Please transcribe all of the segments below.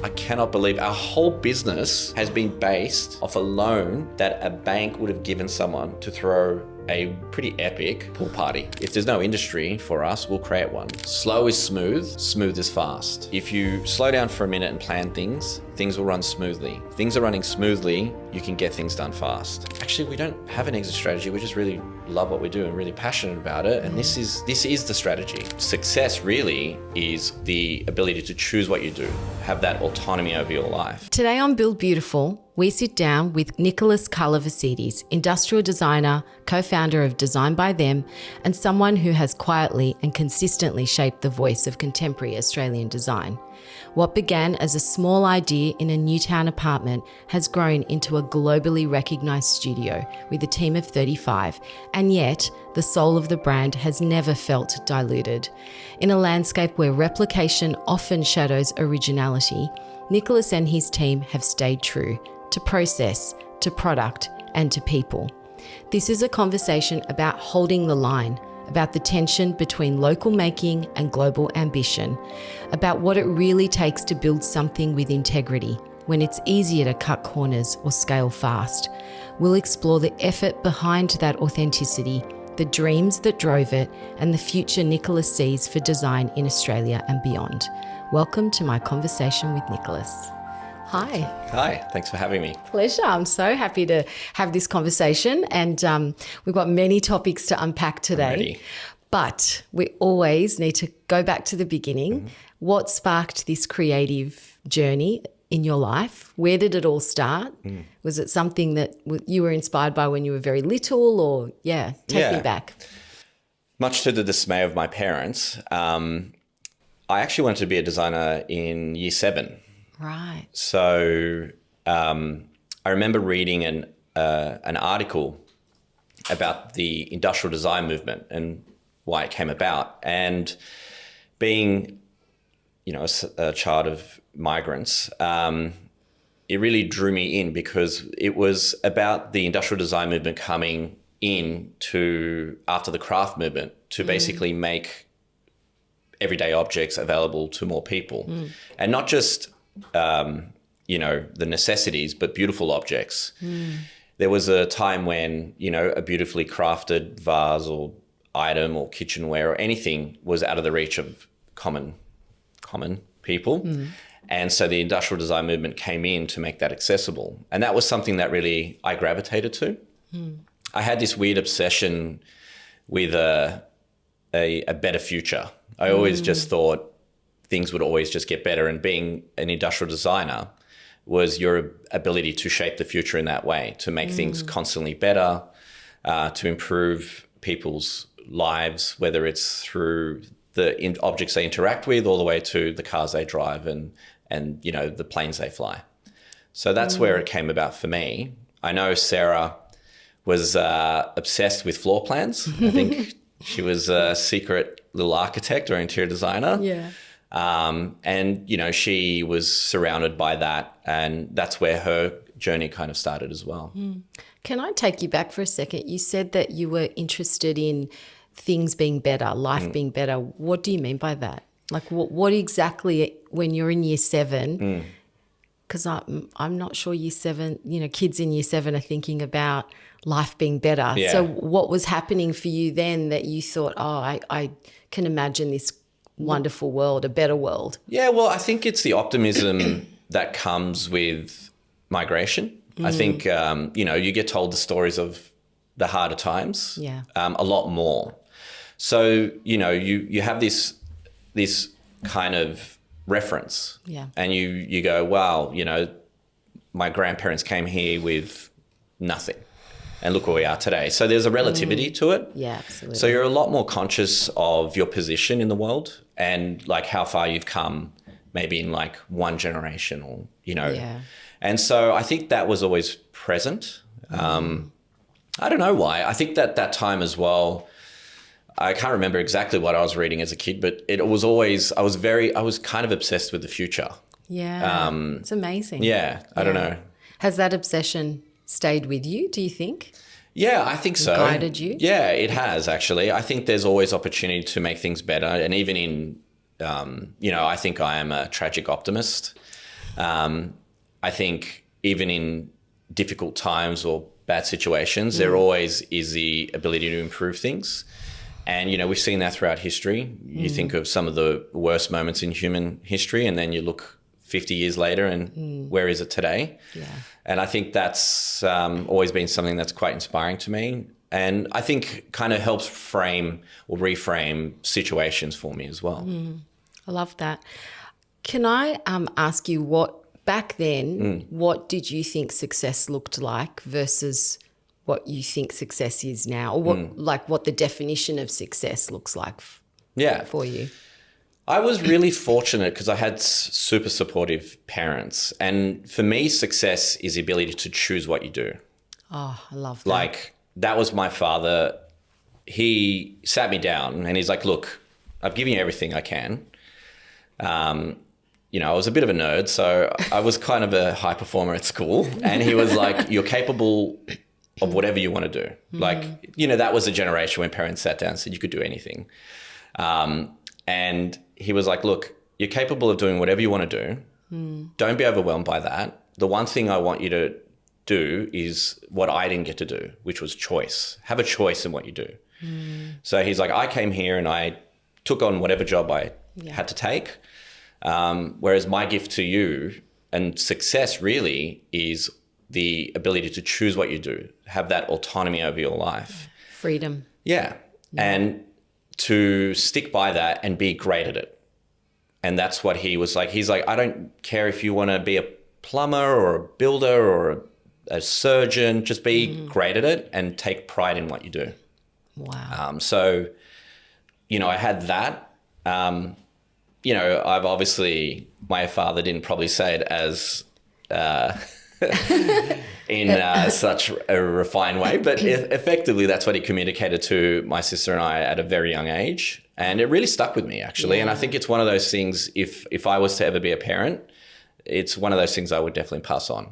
I cannot believe our whole business has been based off a loan that a bank would have given someone to throw a pretty epic pool party. If there's no industry for us, we'll create one. Slow is smooth, smooth is fast. If you slow down for a minute and plan things, things will run smoothly. If things are running smoothly, you can get things done fast. Actually, we don't have an exit strategy. We just really love what we do and really passionate about it. And this is the strategy. Success really is the ability to choose what you do, have that autonomy over your life. Today on Build Beautiful, we sit down with Nicholas Karlovasitis, industrial designer, co-founder of Design by Them, and someone who has quietly and consistently shaped the voice of contemporary Australian design. What began as a small idea in a Newtown apartment has grown into a globally recognised studio with a team of 35, and yet the soul of the brand has never felt diluted. In a landscape where replication often shadows originality, Nicholas and his team have stayed true to process, to product, and to people. This is a conversation about holding the line, about the tension between local making and global ambition, about what it really takes to build something with integrity when it's easier to cut corners or scale fast. We'll explore the effort behind that authenticity, the dreams that drove it, and the future Nicholas sees for design in Australia and beyond. Welcome to my conversation with Nicholas. Hi. Hi, thanks for having me. Pleasure. I'm so happy to have this conversation, and we've got many topics to unpack today. I'm ready. But we always need to go back to the beginning. Mm-hmm. What sparked this creative journey in your life? Where did it all start? Was it something that you were inspired by when you were very little, or take me back? Much to the dismay of my parents, I actually wanted to be a designer in year 7. Right. So I remember reading an article about the industrial design movement and why it came about. And being, a child of migrants, it really drew me in because it was about the industrial design movement coming in to after the craft movement to basically make everyday objects available to more people, and not just the necessities, but beautiful objects. There was a time when, a beautifully crafted vase or item or kitchenware or anything was out of the reach of common people. And so the industrial design movement came in to make that accessible. And that was something that really I gravitated to. I had this weird obsession with a better future. I always just thought things would always just get better, and being an industrial designer was your ability to shape the future in that way, to make things constantly better, to improve people's lives, whether it's through the objects they interact with all the way to the cars they drive and the planes they fly. So that's where it came about for me. I know Sarah was obsessed with floor plans. I think she was a secret little architect or interior designer. Yeah. And she was surrounded by that, and that's where her journey kind of started as well. Can I take you back for a second? You said that you were interested in things being better, life being better. What do you mean by that? Like what exactly when you're in year 7? Because I'm not sure year 7, kids in year 7 are thinking about life being better. Yeah. So what was happening for you then that you thought, I can imagine this wonderful world, a better world? Yeah, well, I think it's the optimism that comes with migration. I think, you get told the stories of the harder times a lot more. So, you have this kind of reference and you go, wow, my grandparents came here with nothing. And look where we are today. So there's a relativity to it. Yeah, absolutely. So you're a lot more conscious of your position in the world and like how far you've come maybe in like one generation or, And so I think that was always present. I don't know why. I think that time as well, I can't remember exactly what I was reading as a kid, but it was always, I was kind of obsessed with the future. Yeah, it's amazing. Yeah, I don't know. Has that obsession stayed with you, do you think? Yeah, I think so. Guided you? Yeah, it has actually. I think there's always opportunity to make things better. And even in, I think I am a tragic optimist. I think even in difficult times or bad situations, there always is the ability to improve things. And, you know, we've seen that throughout history. You think of some of the worst moments in human history, and then you look 50 years later and where is it today? Yeah. And I think that's always been something that's quite inspiring to me. And I think kind of helps frame or reframe situations for me as well. I love that. Can I ask you back then, what did you think success looked like versus what you think success is now, or what the definition of success looks like for you? I was really fortunate because I had super supportive parents. And for me, success is the ability to choose what you do. Oh, I love that. Like, that was my father. He sat me down and he's like, look, I've given you everything I can. You know, I was a bit of a nerd, so I was kind of a high performer at school. And he was like, you're capable of whatever you want to do. Like, you know, that was a generation when parents sat down and said you could do anything. And he was like, look, you're capable of doing whatever you want to do. Don't be overwhelmed by that. The one thing I want you to do is what I didn't get to do, which was choice. Have a choice in what you do. So he's like, I came here and I took on whatever job I had to take. Whereas my gift to you and success really is the ability to choose what you do, have that autonomy over your life. Freedom. Yeah. And to stick by that and be great at it. And that's what he was like. He's like, I don't care if you want to be a plumber or a builder or a surgeon, just be great at it and take pride in what you do. Wow. So, you know, I had that. You know, I've obviously, my father didn't probably say it as in such a refined way, but effectively that's what he communicated to my sister and I at a very young age. And it really stuck with me, actually. And I think it's one of those things, if I was to ever be a parent, it's one of those things I would definitely pass on.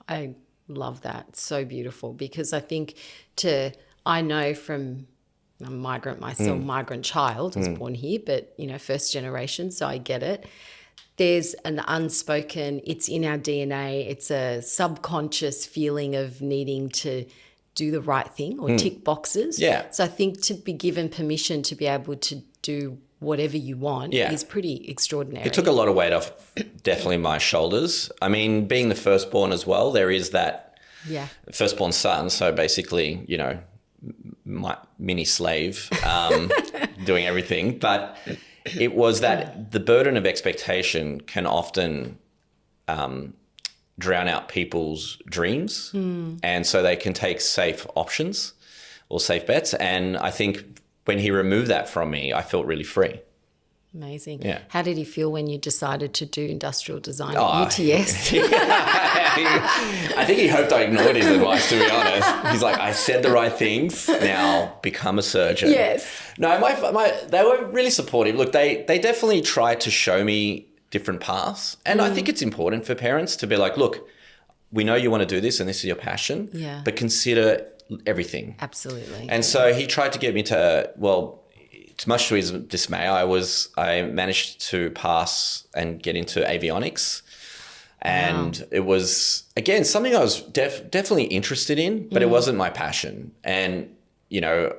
I love that. It's so beautiful, because I think I know from I'm a migrant myself, migrant child, I was born here, but, you know, first generation, so I get it. There's an unspoken, it's in our DNA, it's a subconscious feeling of needing to do the right thing or tick boxes. Yeah. So I think to be given permission to be able to do whatever you want is pretty extraordinary. It took a lot of weight off definitely my shoulders. I mean, being the firstborn as well, there is that firstborn son. So basically, you know, my mini slave doing everything. But it was that the burden of expectation can often drown out people's dreams. And so they can take safe options or safe bets. And I think when he removed that from me, I felt really free. Amazing. Yeah. How did he feel when you decided to do industrial design at UTS? I think he hoped I ignored his advice, to be honest. He's like, I said the right things, now become a surgeon. Yes. No, they were really supportive. Look, they definitely tried to show me different paths. And I think it's important for parents to be like, look, we know you want to do this and this is your passion, but consider everything. Absolutely. And so he tried to get me to, well, much to his dismay, I managed to pass and get into avionics. And it was, again, something I was definitely interested in, but it wasn't my passion. And, you know,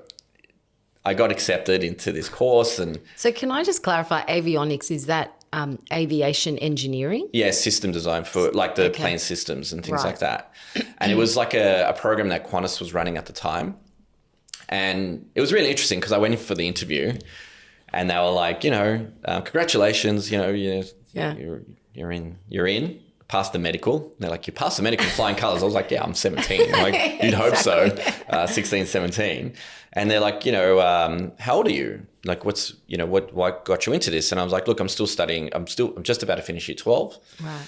I got accepted into this course. And so can I just clarify, avionics, is that aviation engineering? Yeah, system design for like the plane systems and things like that. And it was like a program that Qantas was running at the time. And it was really interesting because I went in for the interview and they were like, you know, congratulations, you're in, passed the medical. And they're like, you passed the medical flying colours. I was like, yeah, I'm 17. I'm like, you'd hope so, 16, 17. And they're like, you know, how old are you? Like, what got you into this? And I was like, look, I'm still studying. I'm just about to finish year 12. Right.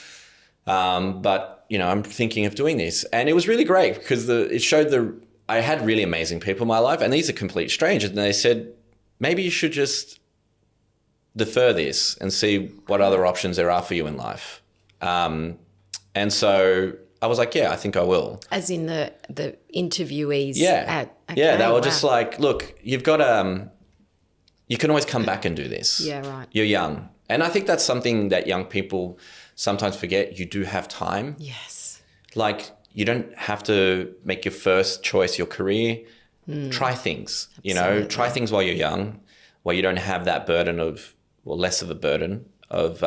But, you know, I'm thinking of doing this. And it was really great because it showed I had really amazing people in my life, and these are complete strangers. And they said, maybe you should just defer this and see what other options there are for you in life. And so I was like, yeah, I think I will. As in the interviewees they were just like, look, you've got you can always come back and do this. Yeah, right. You're young. And I think that's something that young people sometimes forget you do have time. Yes. Like, you don't have to make your first choice your career. Try things, try things while you're young, while you don't have that burden of, well, less of a burden of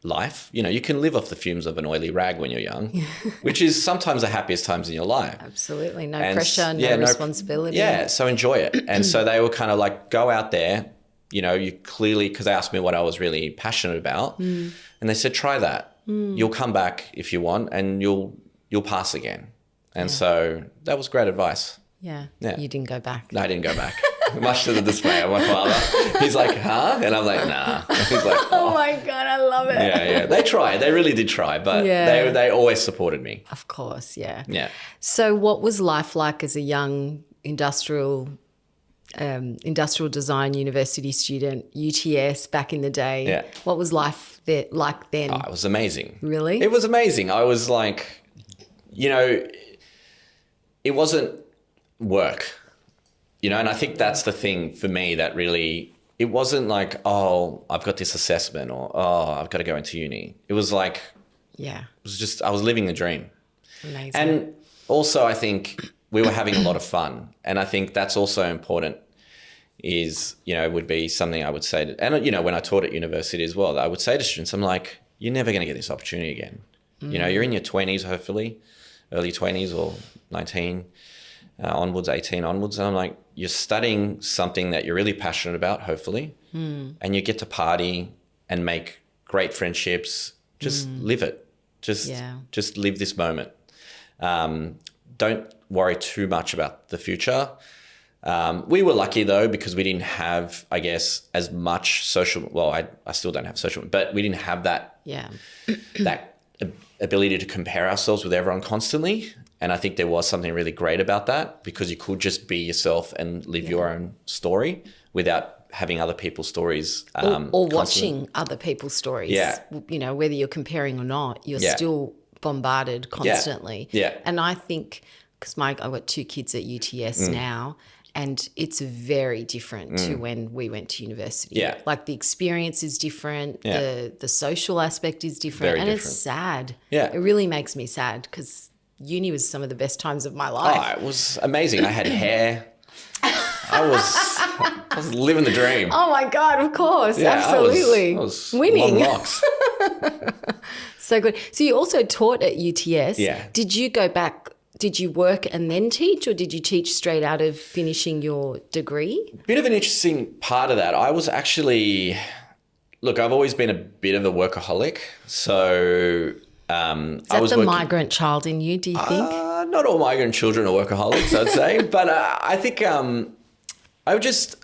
life. You can live off the fumes of an oily rag when you're young, which is sometimes the happiest times in your life. Absolutely. No pressure, no responsibility. Yeah, so enjoy it. And so they were kind of like, go out there, you clearly, because they asked me what I was really passionate about. And they said, try that. You'll come back if you want, and you'll pass again. And so that was great advice. Yeah. You didn't go back. No, I didn't go back. Much to the dismay of my father. He's like, huh? And I'm like, nah. He's like, oh my God, I love it. Yeah. They tried. They really did try, but they always supported me. Of course, yeah. Yeah. So what was life like as a young industrial design university student, UTS back in the day? Yeah. What was life like then? Oh, it was amazing. Really? It was amazing. I was like, it wasn't work, and I think that's the thing for me that really, it wasn't like, oh, I've got this assessment, or, oh, I've got to go into uni. It was like, it was just, I was living the dream. Amazing. And also I think we were having a lot of fun. And I think that's also important is, would be something I would say to, and when I taught at university as well, I would say to students, I'm like, you're never going to get this opportunity again. You're in your 20s, hopefully, early 20s or 19 onwards, 18 onwards. And I'm like, you're studying something that you're really passionate about, hopefully, and you get to party and make great friendships. Just live it. Just live this moment. Don't worry too much about the future. We were lucky though, because we didn't have, I guess, as much social, well, I still don't have social, but we didn't have that, that ability to compare ourselves with everyone constantly. And I think there was something really great about that, because you could just be yourself and live your own story without having other people's stories. Or watching other people's stories. Yeah. Whether you're comparing or not, you're still bombarded constantly. Yeah. And I think, because I've got 2 kids at UTS now, and it's very different to when we went to university. Yeah. Like the experience is different, the social aspect is different, Very and different. it's sad. Yeah. It really makes me sad, because uni was some of the best times of my life. Oh, it was amazing. I had hair. I was living the dream. Oh my God, of course. Absolutely. I was winning. long locks. So good. So you also taught at UTS. Yeah. Did you go back, did you work and then teach, or did you teach straight out of finishing your degree? Bit of an interesting part of that. I was actually, look, I've always been a bit of a workaholic. So Is that I was the migrant child in you, do you think? Not all migrant children are workaholics, I'd say. But I think I just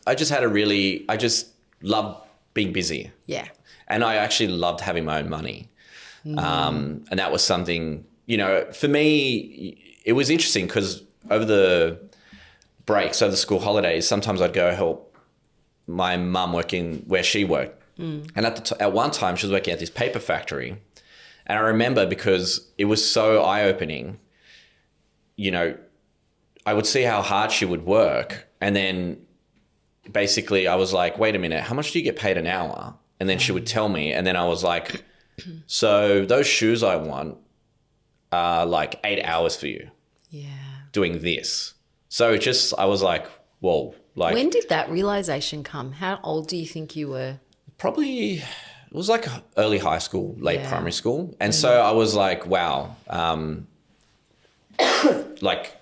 loved being busy. Yeah. And I actually loved having my own money. And that was something, for me, it was interesting, because over the breaks, over the school holidays, sometimes I'd go help my mum working where she worked. And at one time, she was working at this paper factory. And I remember, because it was so eye-opening, I would see how hard she would work. And then basically I was like, wait a minute, how much do you get paid an hour? And then she would tell me. And then I was like, so those shoes I want are like 8 hours for you. Yeah. Doing this. So I was like, whoa. Like, when did that realization come? How old do you think you were? Probably, it was like early high school, late primary school. And so I was like, wow, like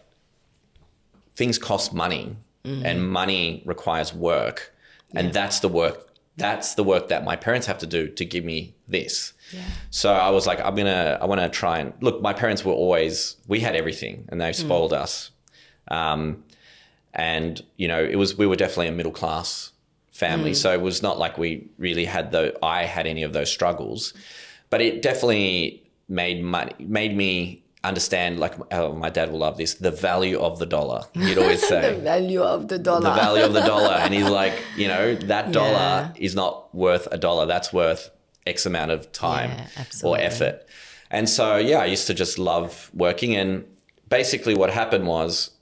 things cost money, and money requires work. And that's the work that my parents have to do to give me this. Yeah. So I was like, I want to try and look, my parents we had everything, and they spoiled us. And we were definitely a middle class family. So it was not like we really I had any of those struggles, but it definitely made me understand, like, oh, my dad will love this, the value of the dollar. He'd always say the value of the dollar. The value of the dollar. And he's like, that dollar is not worth $1. That's worth X amount of time or effort. And so, I used to just love working. And basically what happened was,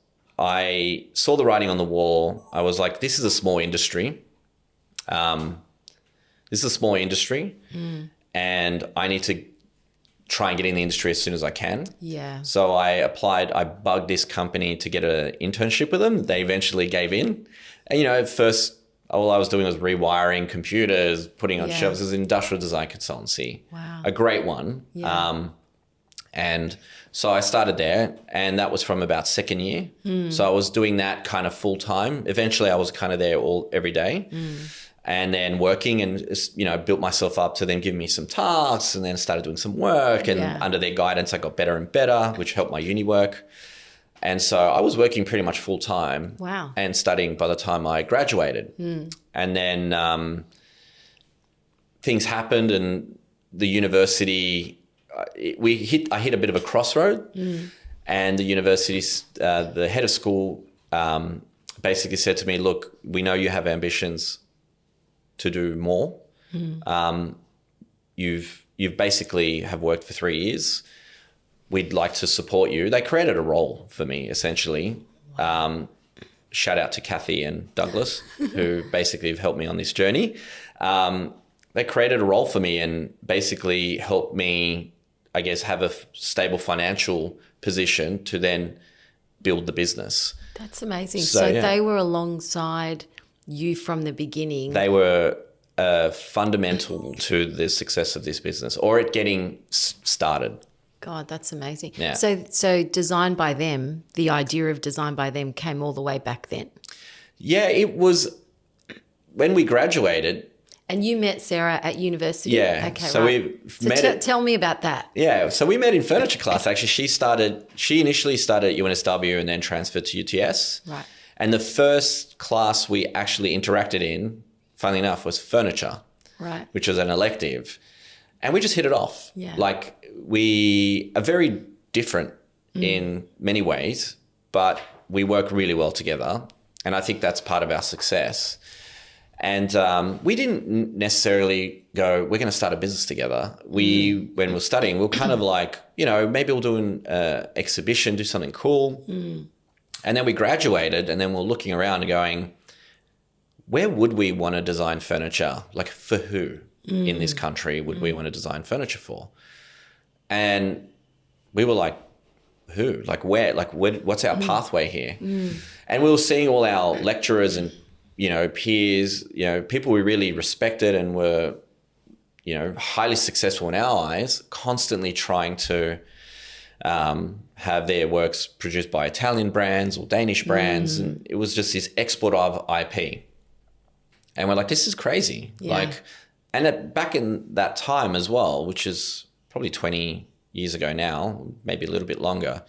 I saw the writing on the wall. I was like, this is a small industry. and I need to try and get in the industry as soon as I can. Yeah. So I bugged this company to get an internship with them. They eventually gave in. And, at first, all I was doing was rewiring computers, putting on shelves. It was an industrial design consultancy. Wow. A great one. Yeah. And so I started there, and that was from about second year. So I was doing that kind of full time. Eventually I was kind of there every day. And then working and, built myself up to then give me some tasks, and then started doing some work. And under their guidance, I got better and better, which helped my uni work. And so I was working pretty much full time. Wow. And studying by the time I graduated. And then things happened, and the university, I hit a bit of a crossroad. And the university, the head of school basically said to me, look, we know you have ambitions to do more. You've basically have worked for 3 years. We'd like to support you. They created a role for me, essentially. Shout out to Kathy and Douglas, who basically have helped me on this journey. They created a role for me and basically helped me, I guess, have a stable financial position to then build the business. That's amazing. So they were alongside you from the beginning. They were fundamental to the success of this business, or it getting started. God, that's amazing. Yeah. So Design by Them, the idea of Design by Them came all the way back then. Yeah, it was when we graduated. And you met Sarah at university? Yeah. Okay, so right. Tell me about that. Yeah. So we met in furniture class. Actually, she initially started at UNSW and then transferred to UTS. Right. And the first class we actually interacted in, funnily enough, was furniture. Right. Which was an elective. And we just hit it off. Yeah. Like, we are very different in many ways, but we work really well together. And I think that's part of our success. And we didn't necessarily go, we're going to start a business together. When we were studying, we were kind of like, maybe we'll do an exhibition, do something cool. And then we graduated, and then we're looking around and going, where would we want to design furniture? Like, for who in this country would we want to design furniture for? And we were like, who? Like, where? Like, what's our pathway here? And we were seeing all our lecturers and, peers, people we really respected and were, highly successful in our eyes, constantly trying to have their works produced by Italian brands or Danish brands. And it was just this export of IP. And we're like, this is crazy. Yeah. Back in that time as well, which is probably 20 years ago now, maybe a little bit longer,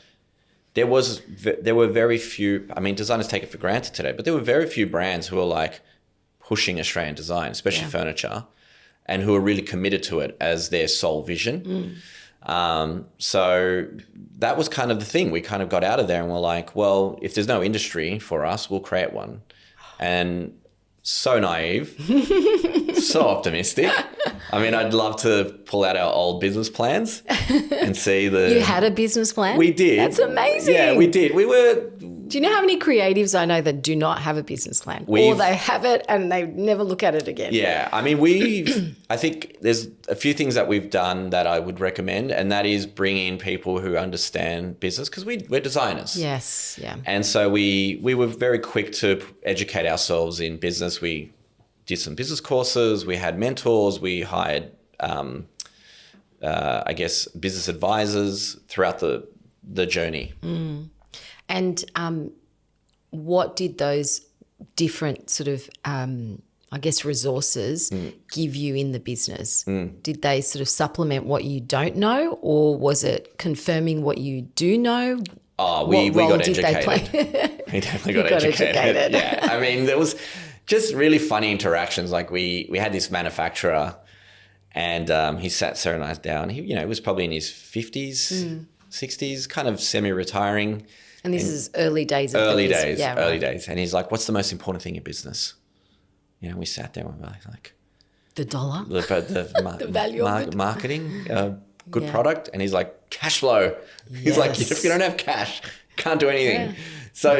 there were very few, designers take it for granted today, but there were very few brands who were like pushing Australian design, especially furniture, and who were really committed to it as their sole vision. So that was kind of the thing. We kind of got out of there and we're like, well, if there's no industry for us, we'll create one. And so naive, so optimistic. I'd love to pull out our old business plans and see You had a business plan? We did. That's amazing. Yeah, we did. Do you know how many creatives I know that do not have a business plan? Or they have it and they never look at it again? Yeah. I think there's a few things that we've done that I would recommend, and that is bring in people who understand business, because we're designers. Yes, yeah. And so we were very quick to educate ourselves in business. We did some business courses. We had mentors. We hired, business advisors throughout the journey. And what did those different sort of, resources give you in the business? Did they sort of supplement what you don't know, or was it confirming what you do know? Oh, we got educated. We definitely got educated. Yeah. There was just really funny interactions. Like we had this manufacturer, and he sat Sarah and I down. He was probably in his 50s, 60s, kind of semi-retiring. And this is early days of early the days, yeah, early right. days. And he's like, what's the most important thing in business? We sat there and we were like, the dollar, the value of it. Marketing, good product. And he's like, cash flow. He's like, if you don't have cash, can't do anything. Yeah. So,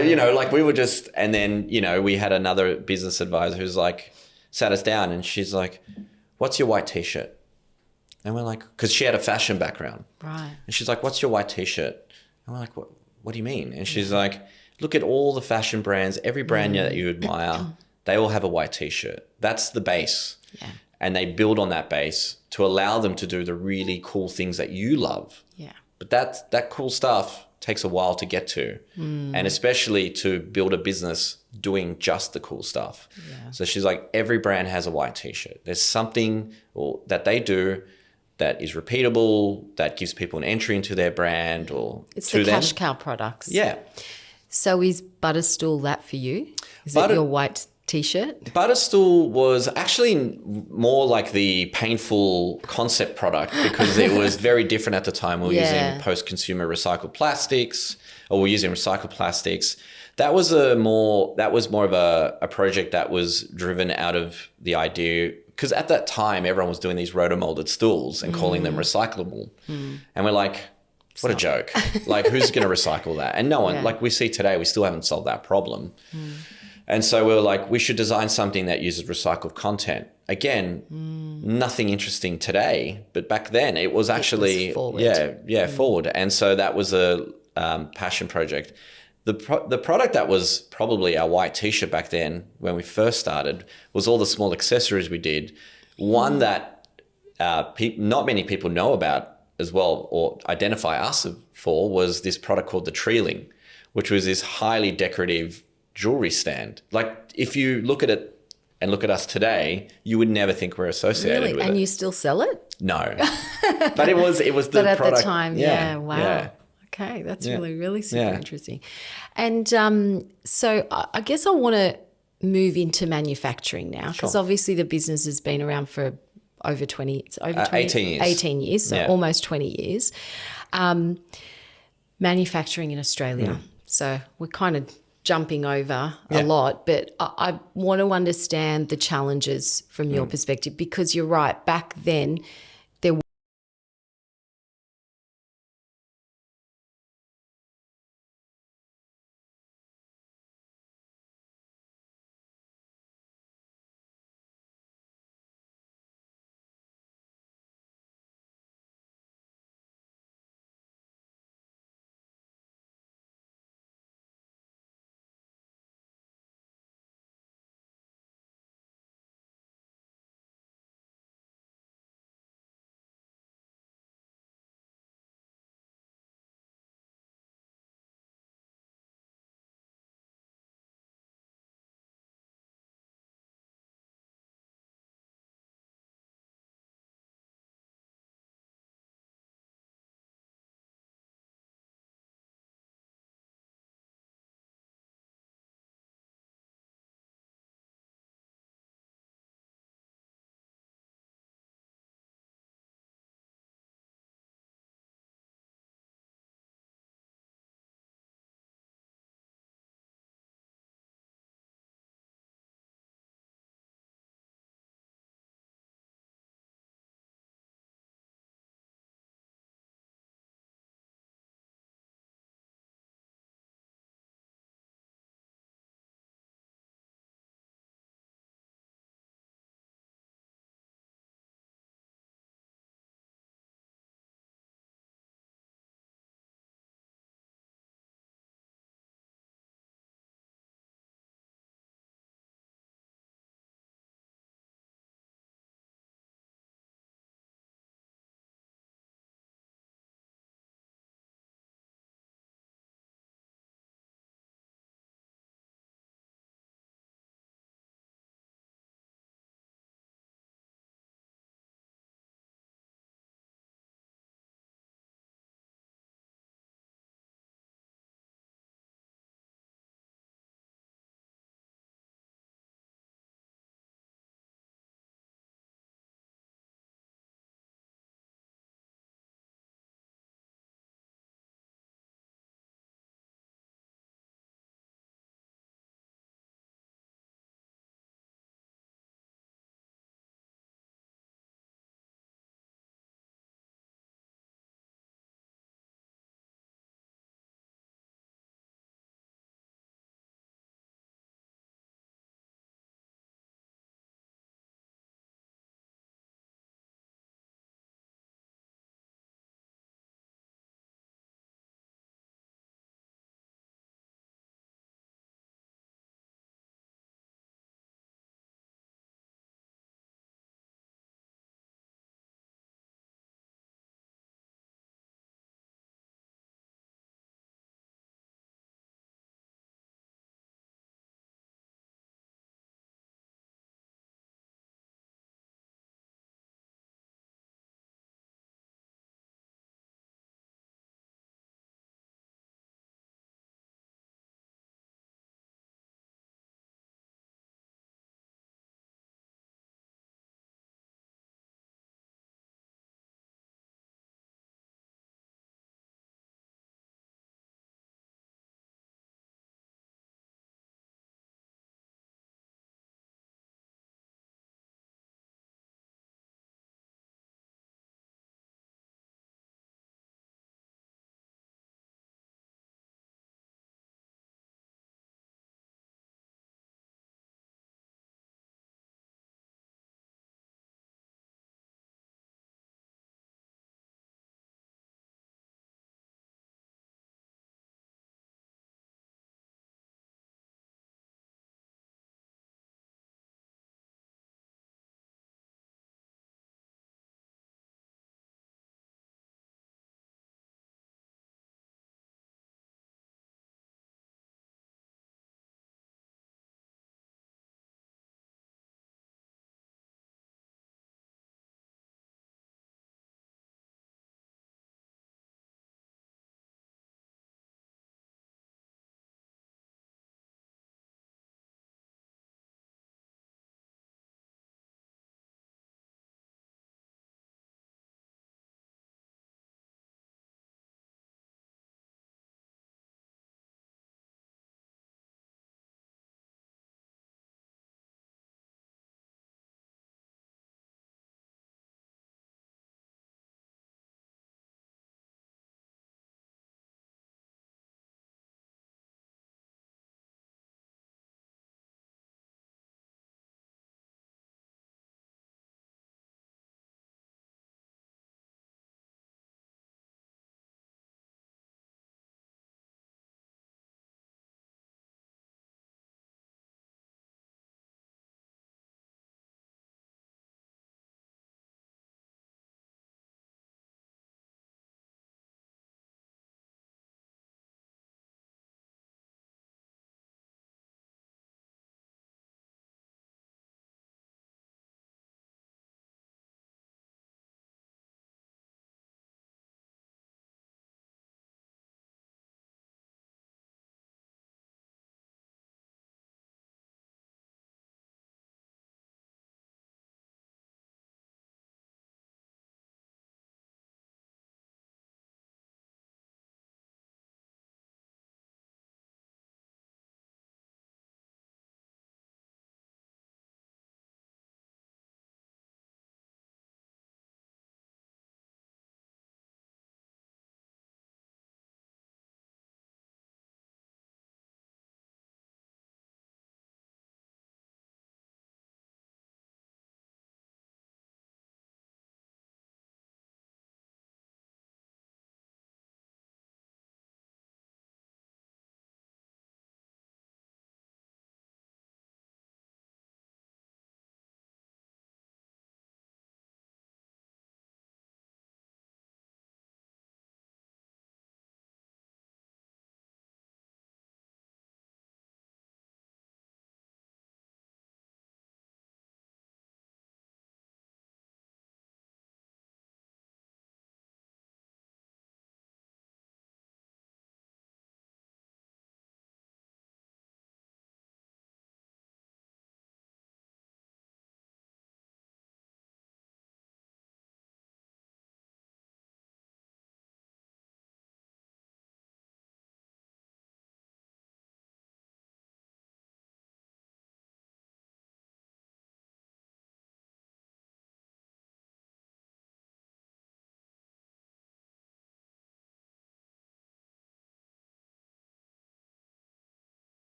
we were just, and then, we had another business advisor who's like, sat us down and she's like, what's your white t-shirt? And we're like, because she had a fashion background. Right. And she's like, what's your white T-shirt? And we're like, what do you mean? And she's like, look at all the fashion brands, every brand that you admire, they all have a white T-shirt. That's the base. Yeah. And they build on that base to allow them to do the really cool things that you love. Yeah. But that cool stuff takes a while to get to. And especially to build a business doing just the cool stuff. Yeah. So she's like, every brand has a white T-shirt. There's something that they do that is repeatable, that gives people an entry into their brand or it's to the them. cash cow products. Yeah. So is Butterstool that for you? Is it your white T-shirt? Butterstool was actually more like the painful concept product because it was very different at the time. We were using post-consumer recycled plastics, or we're using recycled plastics. That was more of a project that was driven out of the idea, because at that time everyone was doing these rotomolded stools and calling them recyclable. And we're like, what a joke. Like, who's going to recycle that? And no one, like we see today, we still haven't solved that problem. And so we were like, we should design something that uses recycled content. Again, nothing interesting today, but back then it was actually, forward. And so that was a passion project. The product that was probably our white T-shirt back then when we first started was all the small accessories we did. One that not many people know about as well or identify us for was this product called the Treeling, which was this highly decorative jewelry stand. Like, if you look at it and look at us today, you would never think we're associated with it. And you still sell it? No. But it was the but at product. the time, wow. Yeah. Okay, that's really super interesting. And so I guess I want to move into manufacturing now, because obviously the business has been around for over 20, 18 years. 18 years, so almost 20 years. Manufacturing in Australia. So we're kind of jumping over a lot, but I want to understand the challenges from your perspective, because you're right, back then